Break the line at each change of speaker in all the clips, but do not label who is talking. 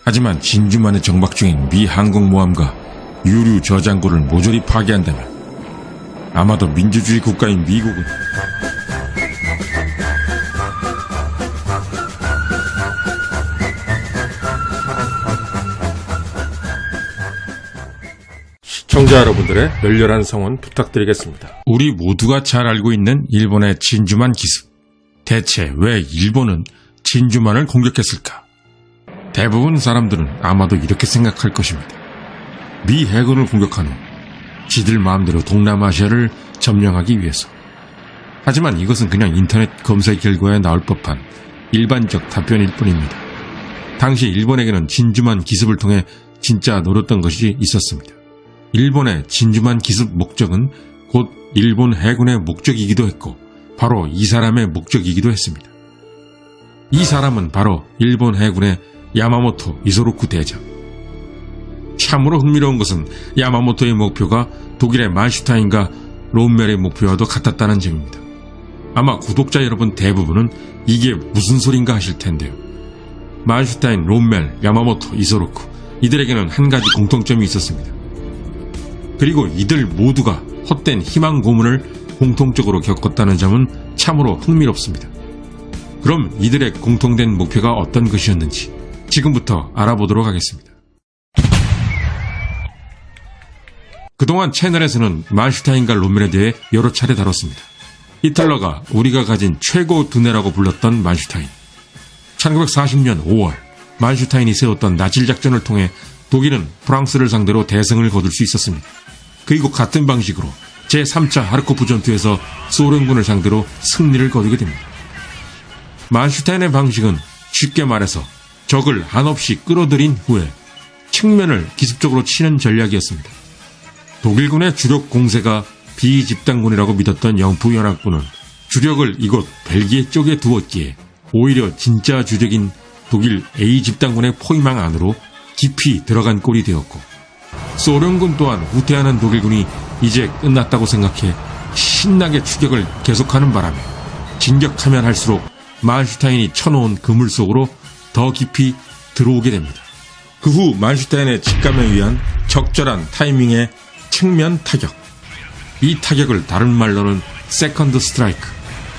하지만 진주만에 정박 중인 미 항공모함과 유류 저장고를 모조리 파괴한다면 아마도 민주주의 국가인 미국은
시청자 여러분들의 열렬한 성원 부탁드리겠습니다.
우리 모두가 잘 알고 있는 일본의 진주만 기습. 대체 왜 일본은 진주만을 공격했을까? 대부분 사람들은 아마도 이렇게 생각할 것입니다. 미 해군을 공격한 후 지들 마음대로 동남아시아를 점령하기 위해서. 하지만 이것은 그냥 인터넷 검색 결과에 나올 법한 일반적 답변일 뿐입니다. 당시 일본에게는 진주만 기습을 통해 진짜 노렸던 것이 있었습니다. 일본의 진주만 기습 목적은 곧 일본 해군의 목적이기도 했고 바로 이 사람의 목적이기도 했습니다. 이 사람은 바로 일본 해군의 야마모토 이소로쿠 대장. 참으로 흥미로운 것은 야마모토의 목표가 독일의 만슈타인과 롬멜의 목표와도 같았다는 점입니다. 아마 구독자 여러분 대부분은 이게 무슨 소린가 하실 텐데요. 만슈타인, 롬멜, 야마모토, 이소로쿠 이들에게는 한 가지 공통점이 있었습니다. 그리고 이들 모두가 헛된 희망 고문을 공통적으로 겪었다는 점은 참으로 흥미롭습니다. 그럼 이들의 공통된 목표가 어떤 것이었는지 지금부터 알아보도록 하겠습니다. 그동안 채널에서는 만슈타인과 롬멜에 대해 여러 차례 다뤘습니다. 히틀러가 우리가 가진 최고 두뇌라고 불렀던 만슈타인. 1940년 5월 만슈타인이 세웠던 나칠 작전을 통해 독일은 프랑스를 상대로 대승을 거둘 수 있었습니다. 그리고 같은 방식으로 제3차 하르코프 전투에서 소련군을 상대로 승리를 거두게 됩니다. 만슈타인의 방식은 쉽게 말해서 적을 한없이 끌어들인 후에 측면을 기습적으로 치는 전략이었습니다. 독일군의 주력 공세가 비집단군이라고 믿었던 영푸연합군은 주력을 이곳 벨기에 쪽에 두었기에 오히려 진짜 주적인 독일 A집단군의 포위망 안으로 깊이 들어간 꼴이 되었고, 소련군 또한 후퇴하는 독일군이 이제 끝났다고 생각해 신나게 추격을 계속하는 바람에 진격하면 할수록 만슈타인이 쳐놓은 그물 속으로 더 깊이 들어오게 됩니다. 그 후 만슈타인의 직감에 의한 적절한 타이밍의 측면 타격. 이 타격을 다른 말로는 세컨드 스트라이크,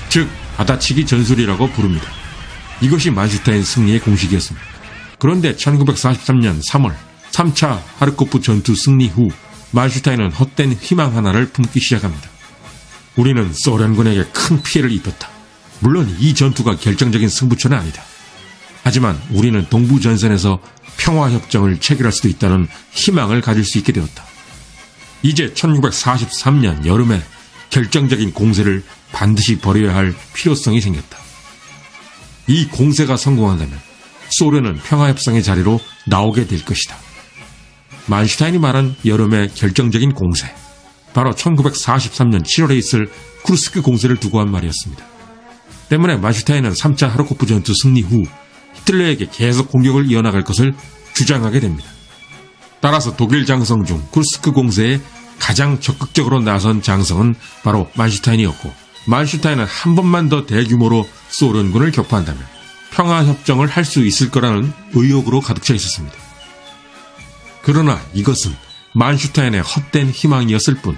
즉 받아치기 전술이라고 부릅니다. 이것이 만슈타인 승리의 공식이었습니다. 그런데 1943년 3월 3차 하르코프 전투 승리 후 만슈타인은 헛된 희망 하나를 품기 시작합니다. 우리는 소련군에게 큰 피해를 입혔다. 물론 이 전투가 결정적인 승부처는 아니다. 하지만 우리는 동부전선에서 평화협정을 체결할 수도 있다는 희망을 가질 수 있게 되었다. 이제 1943년 여름에 결정적인 공세를 반드시 벌여야 할 필요성이 생겼다. 이 공세가 성공한다면 소련은 평화협상의 자리로 나오게 될 것이다. 만슈타인이 말한 여름의 결정적인 공세, 바로 1943년 7월에 있을 쿠르스크 공세를 두고 한 말이었습니다. 때문에 만슈타인은 3차 하르코프 전투 승리 후 히틀러에게 계속 공격을 이어나갈 것을 주장하게 됩니다. 따라서 독일 장성 중 쿠르스크 공세에 가장 적극적으로 나선 장성은 바로 만슈타인이었고, 만슈타인은 한 번만 더 대규모로 소련군을 격파한다면 평화협정을 할 수 있을 거라는 의욕으로 가득 차 있었습니다. 그러나 이것은 만슈타인의 헛된 희망이었을 뿐.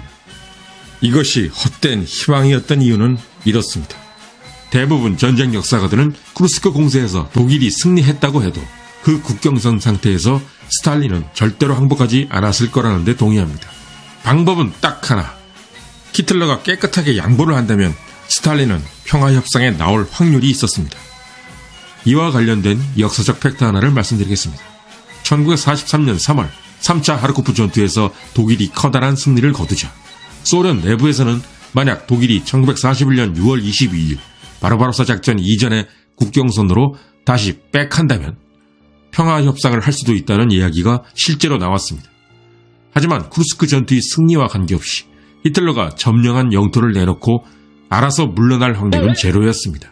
이것이 헛된 희망이었던 이유는 이렇습니다. 대부분 전쟁 역사가들은 쿠르스크 공세에서 독일이 승리했다고 해도 그 국경선 상태에서 스탈린은 절대로 항복하지 않았을 거라는 데 동의합니다. 방법은 딱 하나. 히틀러가 깨끗하게 양보를 한다면 스탈린은 평화협상에 나올 확률이 있었습니다. 이와 관련된 역사적 팩트 하나를 말씀드리겠습니다. 1943년 3월 3차 하르코프 전투에서 독일이 커다란 승리를 거두자 소련 내부에서는 만약 독일이 1941년 6월 22일 바르바로사 작전 이전의 국경선으로 다시 백한다면 평화협상을 할 수도 있다는 이야기가 실제로 나왔습니다. 하지만 쿠르스크 전투의 승리와 관계없이 히틀러가 점령한 영토를 내놓고 알아서 물러날 확률은 제로였습니다.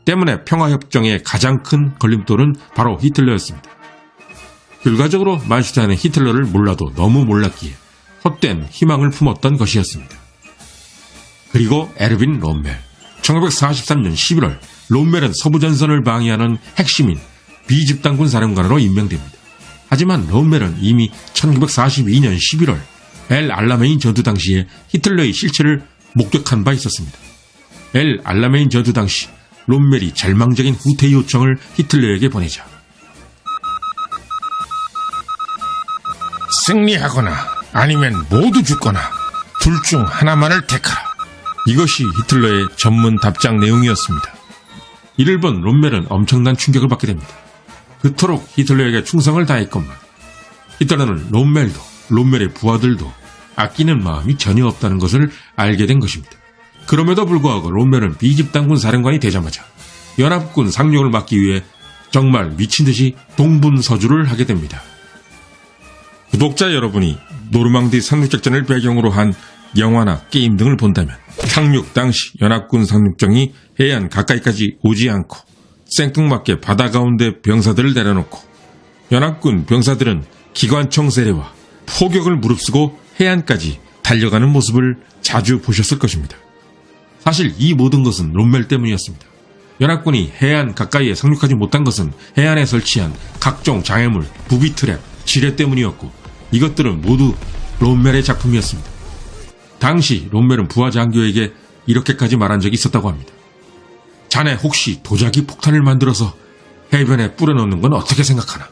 때문에 평화협정의 가장 큰 걸림돌은 바로 히틀러였습니다. 결과적으로 만슈타인은 히틀러를 몰라도 너무 몰랐기에 헛된 희망을 품었던 것이었습니다. 그리고 에르빈 롬멜. 1943년 11월 롬멜은 서부전선을 방해하는 핵심인 비집단군 사령관으로 임명됩니다. 하지만 롬멜은 이미 1942년 11월 엘 알라메인 전투 당시에 히틀러의 실체를 목격한 바 있었습니다. 엘 알라메인 전투 당시 롬멜이 절망적인 후퇴 요청을 히틀러에게 보내자
승리하거나 아니면 모두 죽거나 둘 중 하나만을 택하라.
이것이 히틀러의 전문 답장 내용이었습니다. 이를 본 롬멜은 엄청난 충격을 받게 됩니다. 그토록 히틀러에게 충성을 다했건만 히틀러는 롬멜도 롬멜의 부하들도 아끼는 마음이 전혀 없다는 것을 알게 된 것입니다. 그럼에도 불구하고 롬멜은 B집단군 사령관이 되자마자 연합군 상륙을 막기 위해 정말 미친 듯이 동분서주를 하게 됩니다. 구독자 여러분이 노르망디 상륙작전을 배경으로 한 영화나 게임 등을 본다면 상륙 당시 연합군 상륙정이 해안 가까이까지 오지 않고 생뚱맞게 바다 가운데 병사들을 내려놓고 연합군 병사들은 기관총 세례와 포격을 무릅쓰고 해안까지 달려가는 모습을 자주 보셨을 것입니다. 사실 이 모든 것은 롬멜 때문이었습니다. 연합군이 해안 가까이에 상륙하지 못한 것은 해안에 설치한 각종 장애물, 부비 트랩, 지뢰 때문이었고 이것들은 모두 롬멜의 작품이었습니다. 당시 롬멜은 부하 장교에게 이렇게까지 말한 적이 있었다고 합니다. 자네 혹시 도자기 폭탄을 만들어서 해변에 뿌려놓는 건 어떻게 생각하나?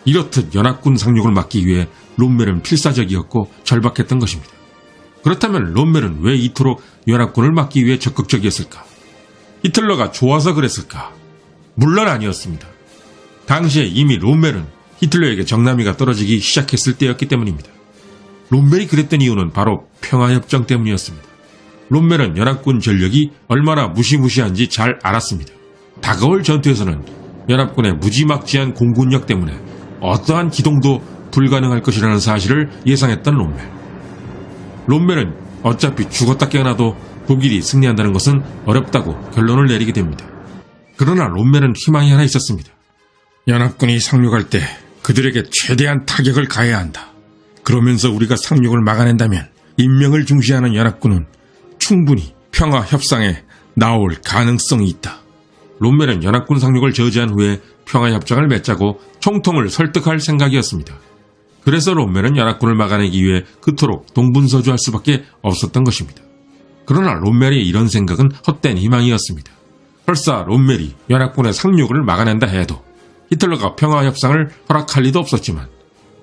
이렇듯 연합군 상륙을 막기 위해 롬멜은 필사적이었고 절박했던 것입니다. 그렇다면 롬멜은 왜 이토록 연합군을 막기 위해 적극적이었을까? 히틀러가 좋아서 그랬을까? 물론 아니었습니다. 당시에 이미 롬멜은 히틀러에게 정남이가 떨어지기 시작했을 때였기 때문입니다. 롬멜이 그랬던 이유는 바로 평화협정 때문이었습니다. 롬멜은 연합군 전력이 얼마나 무시무시한지 잘 알았습니다. 다가올 전투에서는 연합군의 무지막지한 공군력 때문에 어떠한 기동도 불가능할 것이라는 사실을 예상했던 롬멜. 롬멜은 어차피 죽었다 깨어나도 독일이 승리한다는 것은 어렵다고 결론을 내리게 됩니다. 그러나 롬멜은 희망이 하나 있었습니다.
연합군이 상륙할 때 그들에게 최대한 타격을 가해야 한다. 그러면서 우리가 상륙을 막아낸다면 인명을 중시하는 연합군은 충분히 평화 협상에 나올 가능성이 있다.
롬멜은 연합군 상륙을 저지한 후에 평화협정을 맺자고 총통을 설득할 생각이었습니다. 그래서 롬멜은 연합군을 막아내기 위해 그토록 동분서주할 수밖에 없었던 것입니다. 그러나 롬멜의 이런 생각은 헛된 희망이었습니다. 설사 롬멜이 연합군의 상륙을 막아낸다 해도 히틀러가 평화협상을 허락할 리도 없었지만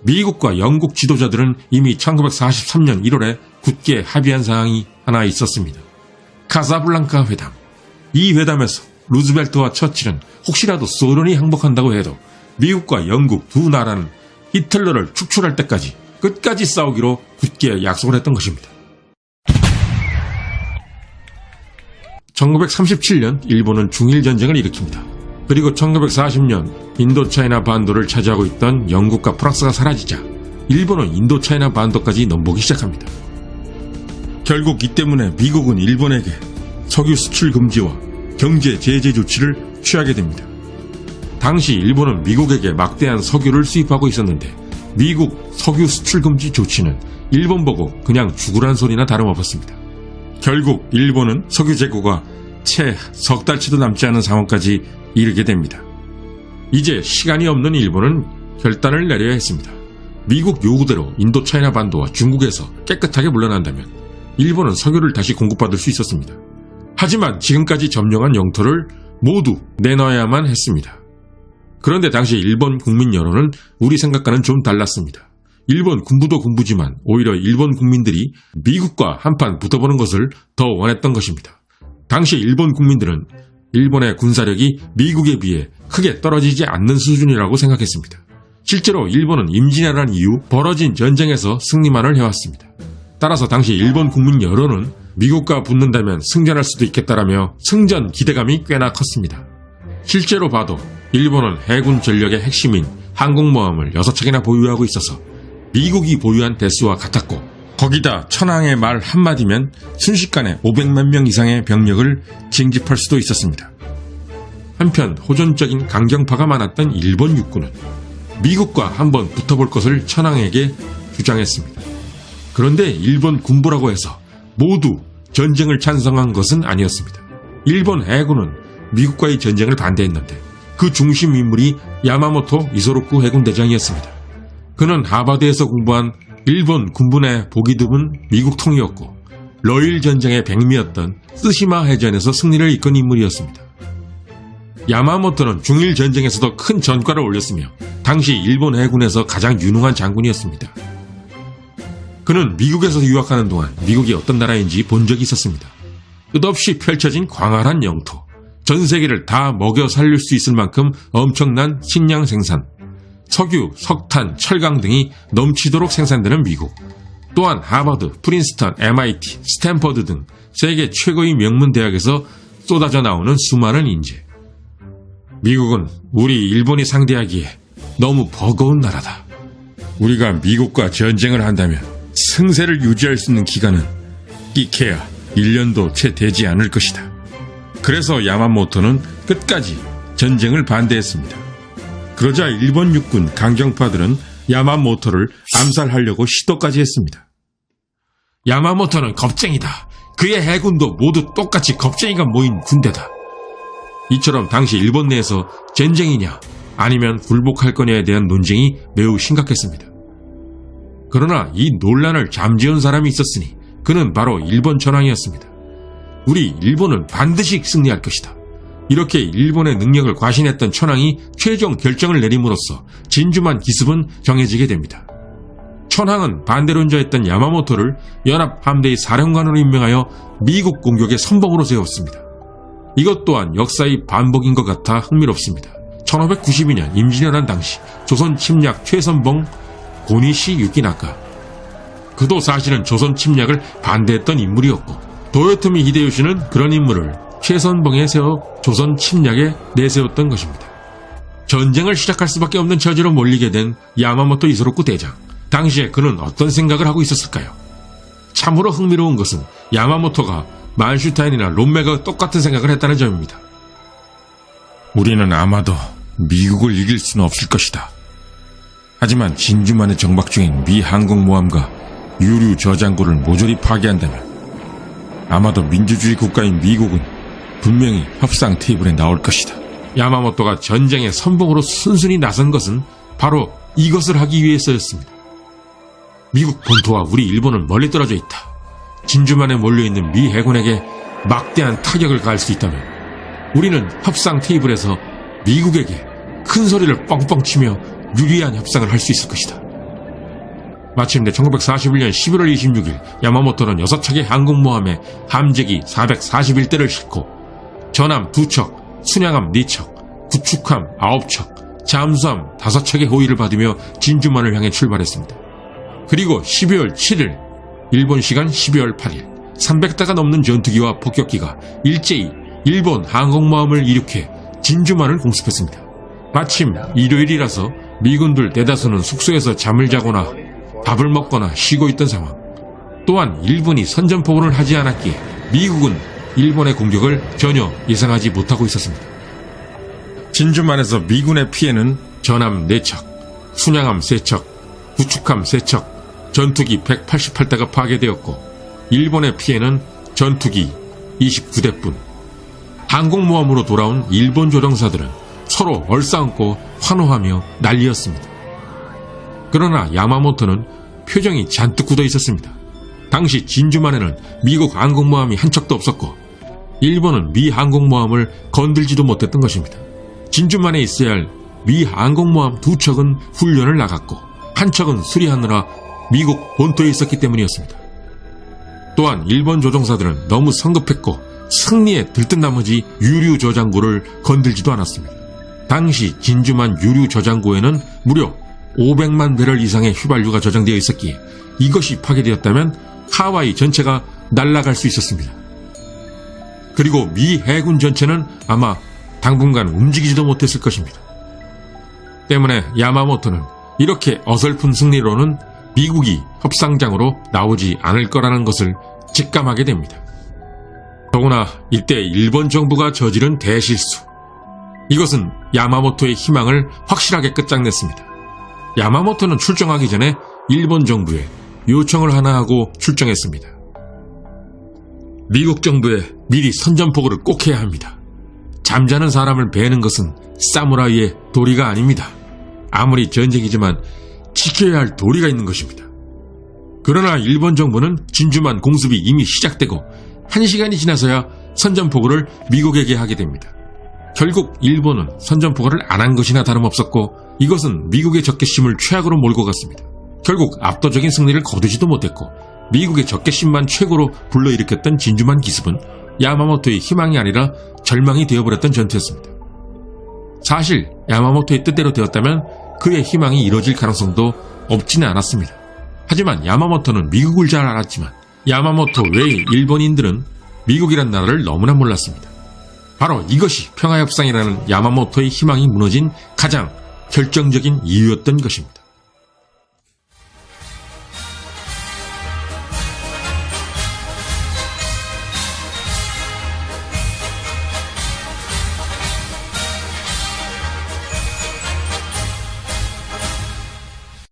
미국과 영국 지도자들은 이미 1943년 1월에 굳게 합의한 사항이 하나 있었습니다. 카사블랑카 회담. 이 회담에서 루즈벨트와 처칠은 혹시라도 소련이 항복한다고 해도 미국과 영국 두 나라는 히틀러를 축출할 때까지 끝까지 싸우기로 굳게 약속을 했던 것입니다. 1937년 일본은 중일전쟁을 일으킵니다. 그리고 1940년 인도차이나 반도를 차지하고 있던 영국과 프랑스가 사라지자 일본은 인도차이나 반도까지 넘보기 시작합니다. 결국 이 때문에 미국은 일본에게 석유 수출 금지와 경제 제재 조치를 취하게 됩니다. 당시 일본은 미국에게 막대한 석유를 수입하고 있었는데 미국 석유 수출 금지 조치는 일본 보고 그냥 죽으란 소리나 다름없었습니다. 결국 일본은 석유 재고가 채 석 달치도 남지 않은 상황까지 이르게 됩니다. 이제 시간이 없는 일본은 결단을 내려야 했습니다. 미국 요구대로 인도차이나 반도와 중국에서 깨끗하게 물러난다면 일본은 석유를 다시 공급받을 수 있었습니다. 하지만 지금까지 점령한 영토를 모두 내놔야만 했습니다. 그런데 당시 일본 국민 여론은 우리 생각과는 좀 달랐습니다. 일본 군부도 군부지만 오히려 일본 국민들이 미국과 한판 붙어보는 것을 더 원했던 것입니다. 당시 일본 국민들은 일본의 군사력이 미국에 비해 크게 떨어지지 않는 수준이라고 생각했습니다. 실제로 일본은 임진왜란 이후 벌어진 전쟁에서 승리만을 해왔습니다. 따라서 당시 일본 국민 여론은 미국과 붙는다면 승전할 수도 있겠다라며 승전 기대감이 꽤나 컸습니다. 실제로 봐도 일본은 해군 전력의 핵심인 항공모함을 6척이나 보유하고 있어서 미국이 보유한 대수와 같았고 거기다 천황의 말 한마디면 순식간에 500만 명 이상의 병력을 징집할 수도 있었습니다. 한편 호전적인 강경파가 많았던 일본 육군은 미국과 한번 붙어볼 것을 천황에게 주장했습니다. 그런데 일본 군부라고 해서 모두 전쟁을 찬성한 것은 아니었습니다. 일본 해군은 미국과의 전쟁을 반대했는데 그 중심 인물이 야마모토 이소로쿠 해군대장이었습니다. 그는 하버드에서 공부한 일본 군부내 보기 드문 미국 통이었고 러일 전쟁의 백미였던 쓰시마 해전에서 승리를 이끈 인물이었습니다. 야마모토는 중일 전쟁에서도 큰 전과를 올렸으며 당시 일본 해군에서 가장 유능한 장군이었습니다. 그는 미국에서 유학하는 동안 미국이 어떤 나라인지 본 적이 있었습니다. 끝없이 펼쳐진 광활한 영토, 전 세계를 다 먹여 살릴 수 있을 만큼 엄청난 식량 생산, 석유, 석탄, 철강 등이 넘치도록 생산되는 미국, 또한 하버드, 프린스턴, MIT, 스탠퍼드 등 세계 최고의 명문 대학에서 쏟아져 나오는 수많은 인재. 미국은 우리 일본이 상대하기에 너무 버거운 나라다. 우리가 미국과 전쟁을 한다면 승세를 유지할 수 있는 기간은 끼케야 1년도 채 되지 않을 것이다. 그래서 야마모토는 끝까지 전쟁을 반대했습니다. 그러자 일본 육군 강경파들은 야마모토를 암살하려고 시도까지 했습니다. 야마모토는 겁쟁이다. 그의 해군도 모두 똑같이 겁쟁이가 모인 군대다. 이처럼 당시 일본 내에서 전쟁이냐 아니면 굴복할 거냐에 대한 논쟁이 매우 심각했습니다. 그러나 이 논란을 잠재운 사람이 있었으니 그는 바로 일본 천황이었습니다. 우리 일본은 반드시 승리할 것이다. 이렇게 일본의 능력을 과신했던 천황이 최종 결정을 내림으로써 진주만 기습은 정해지게 됩니다. 천황은 반대론자였던 야마모토를 연합함대의 사령관으로 임명하여 미국 공격의 선봉으로 세웠습니다. 이것 또한 역사의 반복인 것 같아 흥미롭습니다. 1592년 임진왜란 당시 조선 침략 최선봉 고니시 유키나카, 그도 사실은 조선 침략을 반대했던 인물이었고 도요토미 히데요시는 그런 인물을 최선봉에 세워 조선 침략에 내세웠던 것입니다. 전쟁을 시작할 수밖에 없는 처지로 몰리게 된 야마모토 이소로쿠 대장, 당시에 그는 어떤 생각을 하고 있었을까요? 참으로 흥미로운 것은 야마모토가 만슈타인이나 롬메가 똑같은 생각을 했다는 점입니다. 우리는 아마도 미국을 이길 수는 없을 것이다. 하지만 진주만에 정박 중인 미 항공모함과 유류 저장고를 모조리 파괴한다면 아마도 민주주의 국가인 미국은 분명히 협상 테이블에 나올 것이다. 야마모토가 전쟁의 선봉으로 순순히 나선 것은 바로 이것을 하기 위해서였습니다. 미국 본토와 우리 일본은 멀리 떨어져 있다. 진주만에 몰려있는 미 해군에게 막대한 타격을 가할 수 있다면 우리는 협상 테이블에서 미국에게 큰 소리를 뻥뻥 치며 유리한 협상을 할 수 있을 것이다. 마침내 1941년 11월 26일 야마모토는 6척의 항공모함에 함재기 441대를 싣고 전함 2척, 순양함 4척, 구축함 9척, 잠수함 5척의 호위를 받으며 진주만을 향해 출발했습니다. 그리고 12월 7일 일본 시간 12월 8일 300대가 넘는 전투기와 폭격기가 일제히 일본 항공모함을 이륙해 진주만을 공습했습니다. 마침 일요일이라서 미군들 대다수는 숙소에서 잠을 자거나 밥을 먹거나 쉬고 있던 상황. 또한 일본이 선전포고를 하지 않았기에 미국은 일본의 공격을 전혀 예상하지 못하고 있었습니다. 진주만에서 미군의 피해는 전함 4척, 순양함 3척, 구축함 3척, 전투기 188대가 파괴되었고 일본의 피해는 전투기 29대뿐. 항공모함으로 돌아온 일본 조종사들은 서로 얼싸안고 환호하며 난리였습니다. 그러나 야마모토는 표정이 잔뜩 굳어 있었습니다. 당시 진주만에는 미국 항공모함이 한 척도 없었고 일본은 미 항공모함을 건들지도 못했던 것입니다. 진주만에 있어야 할 미 항공모함 2척은 훈련을 나갔고 한 척은 수리하느라 미국 본토에 있었기 때문이었습니다. 또한 일본 조종사들은 너무 성급했고 승리에 들뜬 나머지 유류 저장고를 건들지도 않았습니다. 당시 진주만 유류 저장고에는 무려 500만 배럴 이상의 휘발유가 저장되어 있었기에 이것이 파괴되었다면 하와이 전체가 날아갈 수 있었습니다. 그리고 미 해군 전체는 아마 당분간 움직이지도 못했을 것입니다. 때문에 야마모토는 이렇게 어설픈 승리로는 미국이 협상장으로 나오지 않을 거라는 것을 직감하게 됩니다. 더구나 이때 일본 정부가 저지른 대실수. 이것은 야마모토의 희망을 확실하게 끝장냈습니다. 야마모토는 출정하기 전에 일본 정부에 요청을 하나 하고 출정했습니다. 미국 정부에 미리 선전포고를 꼭 해야 합니다. 잠자는 사람을 베는 것은 사무라이의 도리가 아닙니다. 아무리 전쟁이지만 지켜야 할 도리가 있는 것입니다. 그러나 일본 정부는 진주만 공습이 이미 시작되고 1시간이 지나서야 선전포고를 미국에게 하게 됩니다. 결국 일본은 선전포고를 안 한 것이나 다름없었고 이것은 미국의 적개심을 최악으로 몰고 갔습니다. 결국 압도적인 승리를 거두지도 못했고 미국의 적개심만 최고로 불러일으켰던 진주만 기습은 야마모토의 희망이 아니라 절망이 되어버렸던 전투였습니다. 사실 야마모토의 뜻대로 되었다면 그의 희망이 이뤄질 가능성도 없지는 않았습니다. 하지만 야마모토는 미국을 잘 알았지만 야마모토 외의 일본인들은 미국이란 나라를 너무나 몰랐습니다. 바로 이것이 평화협상이라는 야마모토의 희망이 무너진 가장 결정적인 이유였던 것입니다.